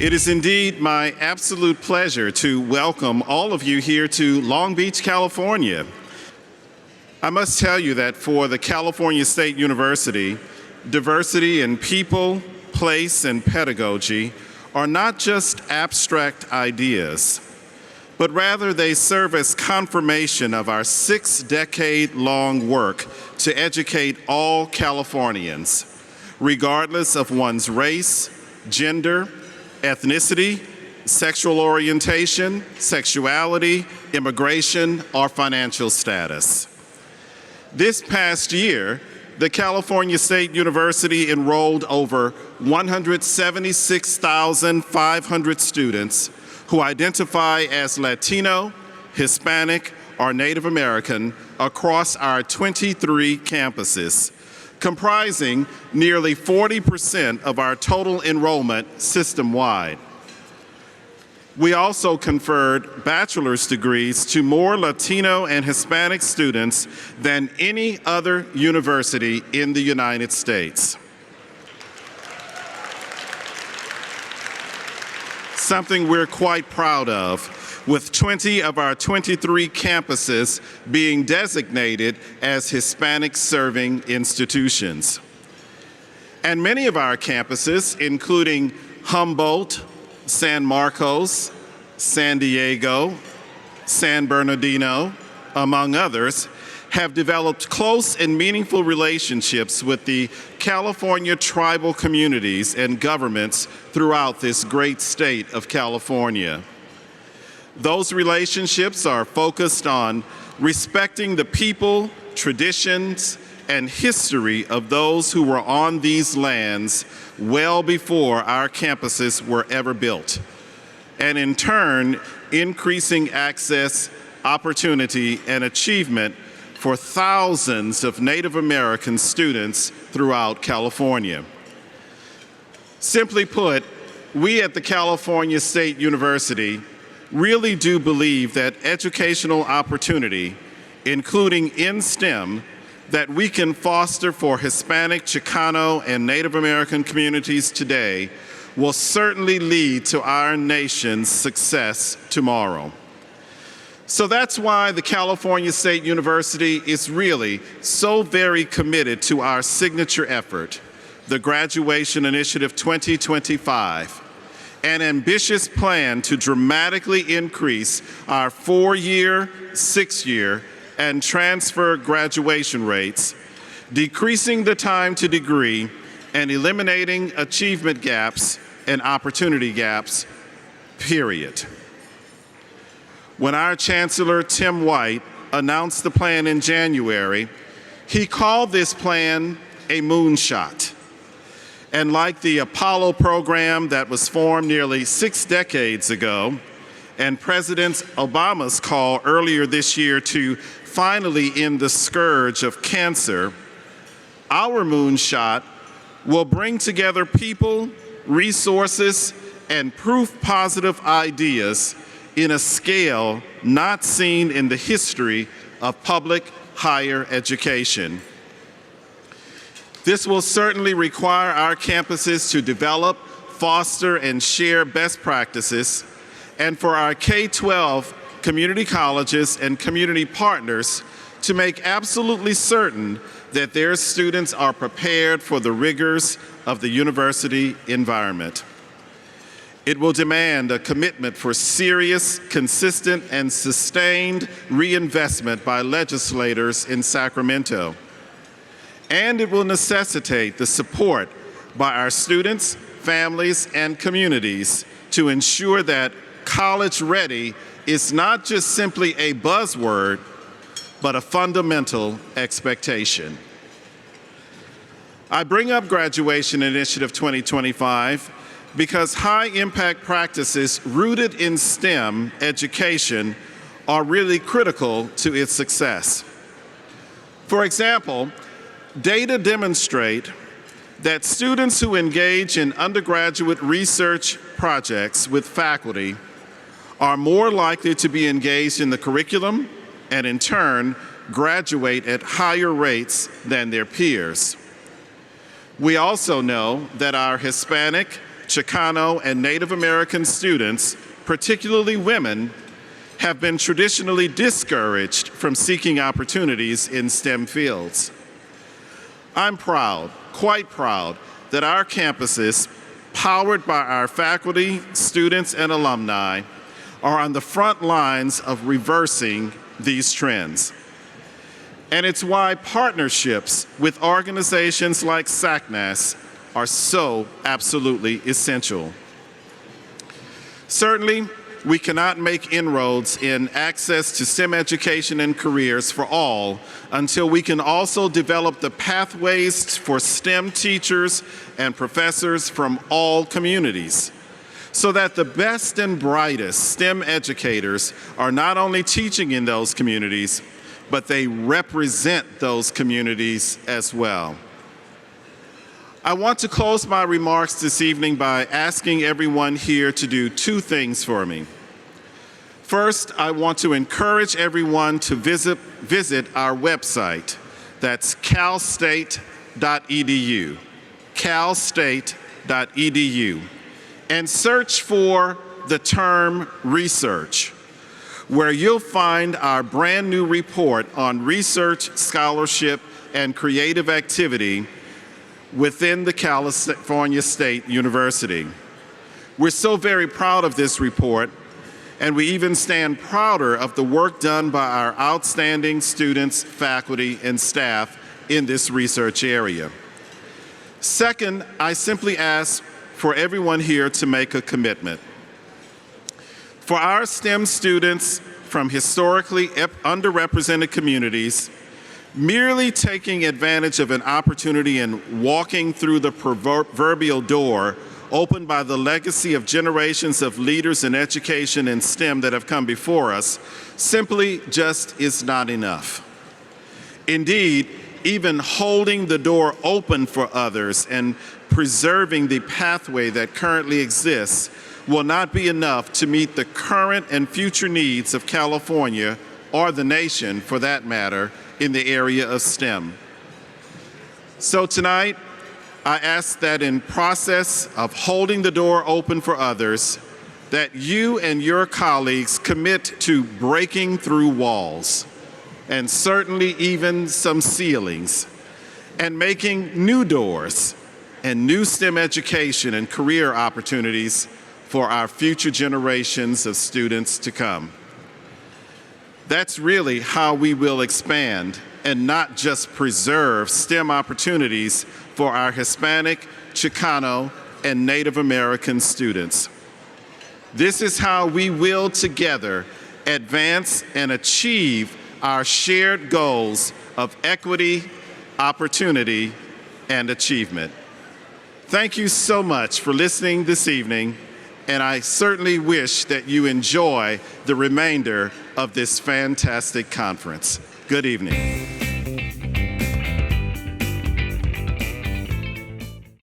It is indeed my absolute pleasure to welcome all of you here to Long Beach, California. I must tell you that for the California State University, diversity in people, place, and pedagogy are not just abstract ideas, but rather they serve as confirmation of our 6-decade-long work to educate all Californians, regardless of one's race, gender, ethnicity, sexual orientation, sexuality, immigration, or financial status. This past year, the California State University enrolled over 176,500 students who identify as Latino, Hispanic, or Native American across our 23 campuses, comprising nearly 40% of our total enrollment system-wide. We also conferred bachelor's degrees to more Latino and Hispanic students than any other university in the United States. Something we're quite proud of, with 20 of our 23 campuses being designated as Hispanic-serving institutions. And many of our campuses, including Humboldt, San Marcos, San Diego, San Bernardino, among others, have developed close and meaningful relationships with the California tribal communities and governments throughout this great state of California. Those relationships are focused on respecting the people, traditions, and history of those who were on these lands well before our campuses were ever built, and in turn, increasing access, opportunity, and achievement for thousands of Native American students throughout California. Simply put, we at the California State University really do believe that educational opportunity, including in STEM, that we can foster for Hispanic, Chicano, and Native American communities today will certainly lead to our nation's success tomorrow. So that's why the California State University is really so very committed to our signature effort, the Graduation Initiative 2025, an ambitious plan to dramatically increase our 4-year, 6-year, and transfer graduation rates, decreasing the time to degree, and eliminating achievement gaps and opportunity gaps, period. When our Chancellor, Tim White, announced the plan in January, he called this plan a moonshot. And like the Apollo program that was formed nearly 6 decades ago, and President Obama's call earlier this year to finally end the scourge of cancer, our moonshot will bring together people, resources, and proof-positive ideas in a scale not seen in the history of public higher education. This will certainly require our campuses to develop, foster, and share best practices, and for our K-12 community colleges and community partners to make absolutely certain that their students are prepared for the rigors of the university environment. It will demand a commitment for serious, consistent, and sustained reinvestment by legislators in Sacramento. And it will necessitate the support by our students, families, and communities to ensure that college ready is not just simply a buzzword, but a fundamental expectation. I bring up Graduation Initiative 2025 because high-impact practices rooted in STEM education are really critical to its success. For example, data demonstrate that students who engage in undergraduate research projects with faculty are more likely to be engaged in the curriculum and in turn graduate at higher rates than their peers. We also know that our Hispanic, Chicano, and Native American students, particularly women, have been traditionally discouraged from seeking opportunities in STEM fields. I'm proud, quite proud, that our campuses, powered by our faculty, students, and alumni, are on the front lines of reversing these trends. And it's why partnerships with organizations like SACNAS are so absolutely essential. Certainly, we cannot make inroads in access to STEM education and careers for all until we can also develop the pathways for STEM teachers and professors from all communities, so that the best and brightest STEM educators are not only teaching in those communities, but they represent those communities as well. I want to close my remarks this evening by asking everyone here to do two things for me. First, I want to encourage everyone to visit our website. That's calstate.edu, calstate.edu, and search for the term research, where you'll find our brand new report on research, scholarship, and creative activity within the California State University. We're so very proud of this report, and we even stand prouder of the work done by our outstanding students, faculty, and staff in this research area. Second, I simply ask for everyone here to make a commitment. For our STEM students from historically underrepresented communities, merely taking advantage of an opportunity and walking through the proverbial door opened by the legacy of generations of leaders in education and STEM that have come before us simply just is not enough. Indeed, even holding the door open for others and preserving the pathway that currently exists will not be enough to meet the current and future needs of California, or the nation for that matter, in the area of STEM. So tonight, I ask that in process of holding the door open for others, that you and your colleagues commit to breaking through walls, and certainly even some ceilings, and making new doors and new STEM education and career opportunities for our future generations of students to come. That's really how we will expand and not just preserve STEM opportunities for our Hispanic, Chicano, and Native American students. This is how we will together advance and achieve our shared goals of equity, opportunity, and achievement. Thank you so much for listening this evening, and I certainly wish that you enjoy the remainder of this fantastic conference. Good evening.